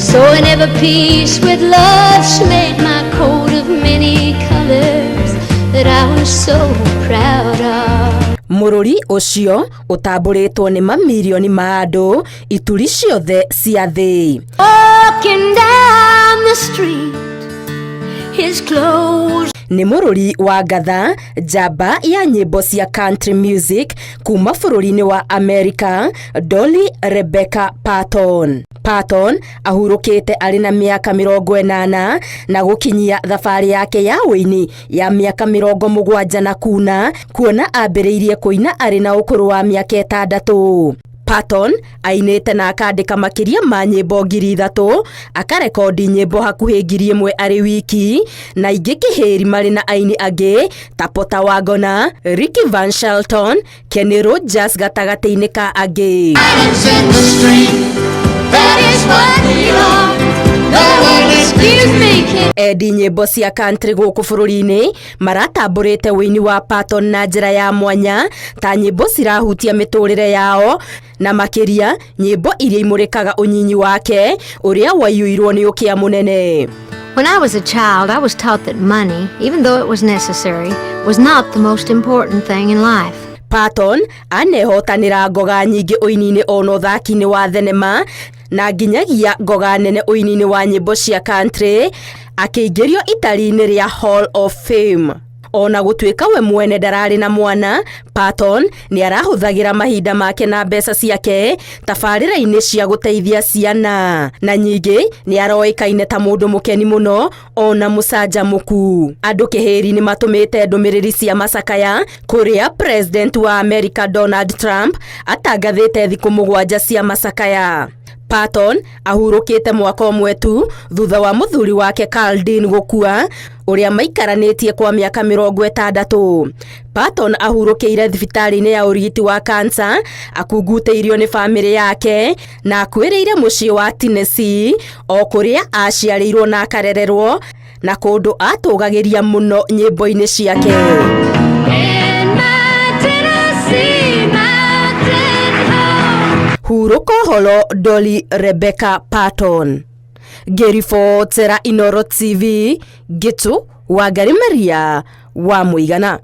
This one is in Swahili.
So in every piece with love she made my coat of many colors that I was so proud of. Mũrũri ũcio ũtambũrĩtwo nĩ mamirioni ma andũ ituri ciothe cia thĩ. Walking down the street, his clothes. Nĩ mũrũri wa ngatha njamba ya nyĩmbo cia country music kuma bũrũri-inĩ wa America, Dolly Rebecca Parton. Parton ahurũkĩte arĩ na mĩaka 80 na gũkinyia thabarĩ yake ya ũini ya mĩaka 70 na kuona ambĩrĩirie kũina arĩ na ũkũrũ wa mĩaka 6. Parton ainĩte na akandĩka makĩria ma nyĩmbo 3,000, akarekondi nyĩmbo hakuhĩ 1,000 arĩ wiki, na ingĩ kĩhĩri marĩ na aini angĩ ta Porter Wagona, Ricky Van Shelton, Kenny Rogers gatagatĩ-inĩ ka angĩ. Endi nyĩmbo cia country gũkũ bũrũri-inĩ maratambũrĩte wĩini wa Parton na njĩra ya mwanya, ta nyĩmbo cirahutia mĩtũrĩre yao na makĩria nyĩmbo iria imũrĩkaga ũnyinyi wake ũrĩa waiyũirwo nĩ ũkĩa mũnene. When I was a child, I was taught that money, even though it was necessary, was not the most important thing in life. Parton anehotanĩra ngoga nyingĩ ũini-inĩ ona ũthaki-inĩ wa thenema na nginyagia ngoga nene ũini-inĩ wa nyĩmbo cia country, akĩingĩrio itari-inĩ rĩa Hall of Fame. Ona gũtuĩka we mwene ndararĩ na mwana, Parton nĩ arahũthagĩra mahinda make na mbeca ciake tabarĩra-inĩ cia gũteithia ciana, na nyingĩ nĩ aroĩkaine ta mũndũ mũkeni mũno ona mũcanjamũku. Andũ kĩhĩri nĩ matũmĩte ndũmĩrĩri cia macakaya kũrĩa President wa America Donald Trump atangathĩte thikũ 7 cia macakaya. Parton ahurũkĩte mwaka ũmwe tu thutha wa mũthuri wake Gũkua ũrĩa maikaranĩtie kwa mĩaka 60. Parton ahurũkĩire thibitarĩ-inĩ ya ũrigiti wa cancer, akungutĩirio nĩ bamĩrĩ yake na akuĩrĩire mũciĩ wa Tennessee, o kũrĩa aciarĩirwo na akarererwo na kũndũ atũgagĩria mũno nyĩmbo-inĩ ciake. Hurũka holo Dolly Rebecca Parton. Ngĩribotera Inooro TV, Gĩtũ wa Maria wa Mũigana.